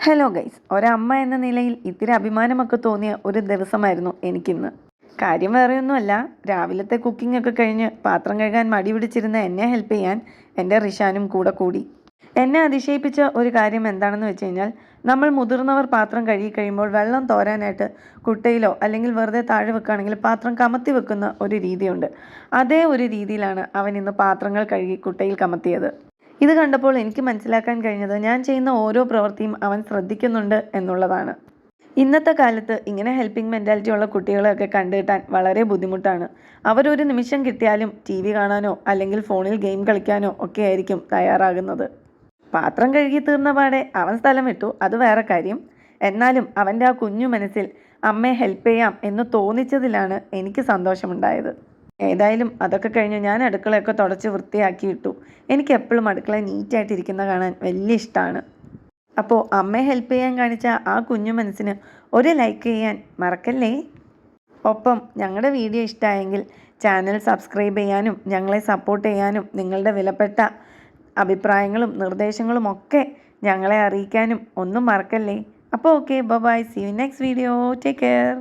Hello guys, ഒരമ്മ എന്ന നിലയിൽ ഇത്തിരി അഭിമാനമൊക്കെ തോന്നിയ ഒരു ദിവസമായിരുന്നു എനിക്കിന്ന്. കാര്യം വേറെയൊന്നുമല്ല, രാവിലത്തെ കുക്കിംഗ് ഒക്കെ കഴിഞ്ഞ് പാത്രം കഴുകാൻ മടി പിടിച്ചിരുന്ന എന്നെ ഹെൽപ്പ് ചെയ്യാൻ എൻ്റെ റിഷാനും കൂടെ കൂടി. എന്നെ അതിശയിപ്പിച്ച ഒരു കാര്യം എന്താണെന്ന് വെച്ച് കഴിഞ്ഞാൽ, നമ്മൾ മുതിർന്നവർ പാത്രം കഴുകി കഴിയുമ്പോൾ വെള്ളം തോരാനായിട്ട് കുട്ടയിലോ അല്ലെങ്കിൽ വെറുതെ താഴെ വെക്കുകയാണെങ്കിൽ പാത്രം കമത്തി വെക്കുന്ന ഒരു രീതിയുണ്ട്. അതേ ഒരു രീതിയിലാണ് അവൻ ഇന്ന് പാത്രങ്ങൾ കഴുകി കുട്ടയിൽ കമത്തിയത്. ഇത് കണ്ടപ്പോൾ എനിക്ക് മനസ്സിലാക്കാൻ കഴിഞ്ഞത് ഞാൻ ചെയ്യുന്ന ഓരോ പ്രവൃത്തിയും അവൻ ശ്രദ്ധിക്കുന്നുണ്ട് എന്നുള്ളതാണ്. ഇന്നത്തെ കാലത്ത് ഇങ്ങനെ ഹെൽപ്പിംഗ് മെൻറ്റാലിറ്റി ഉള്ള കുട്ടികളെയൊക്കെ കണ്ടുകിട്ടാൻ വളരെ ബുദ്ധിമുട്ടാണ്. അവരൊരു നിമിഷം കിട്ടിയാലും TV കാണാനോ അല്ലെങ്കിൽ ഫോണിൽ ഗെയിം കളിക്കാനോ ഒക്കെ ആയിരിക്കും തയ്യാറാകുന്നത്. പാത്രം കഴുകി തീർന്ന പാടെ അവൻ സ്ഥലം വിട്ടു, അത് വേറെ കാര്യം. എന്നാലും അവൻ്റെ ആ കുഞ്ഞു മനസ്സിൽ അമ്മയെ ഹെൽപ്പ് ചെയ്യാം എന്ന് തോന്നിച്ചതിലാണ് എനിക്ക് സന്തോഷമുണ്ടായത്. ഏതായാലും അതൊക്കെ കഴിഞ്ഞ് ഞാൻ അടുക്കളയൊക്കെ തുടച്ച് വൃത്തിയാക്കിയിട്ടു. എനിക്ക് എപ്പോഴും അടുക്കള നീറ്റായിട്ടിരിക്കുന്ന കാണാൻ വലിയ ഇഷ്ടമാണ്. അപ്പോൾ അമ്മയെ ഹെൽപ്പ് ചെയ്യാൻ കാണിച്ച ആ കുഞ്ഞു മനസ്സിന് ഒരു ലൈക്ക് ചെയ്യാൻ മറക്കല്ലേ. ഒപ്പം ഞങ്ങളുടെ വീഡിയോ ഇഷ്ടമായെങ്കിൽ ചാനൽ സബ്സ്ക്രൈബ് ചെയ്യാനും ഞങ്ങളെ സപ്പോർട്ട് ചെയ്യാനും നിങ്ങളുടെ വിലപ്പെട്ട അഭിപ്രായങ്ങളും നിർദ്ദേശങ്ങളും ഒക്കെ ഞങ്ങളെ അറിയിക്കാനും ഒന്നും മറക്കല്ലേ. അപ്പോൾ okay, bye, see you next video, take care.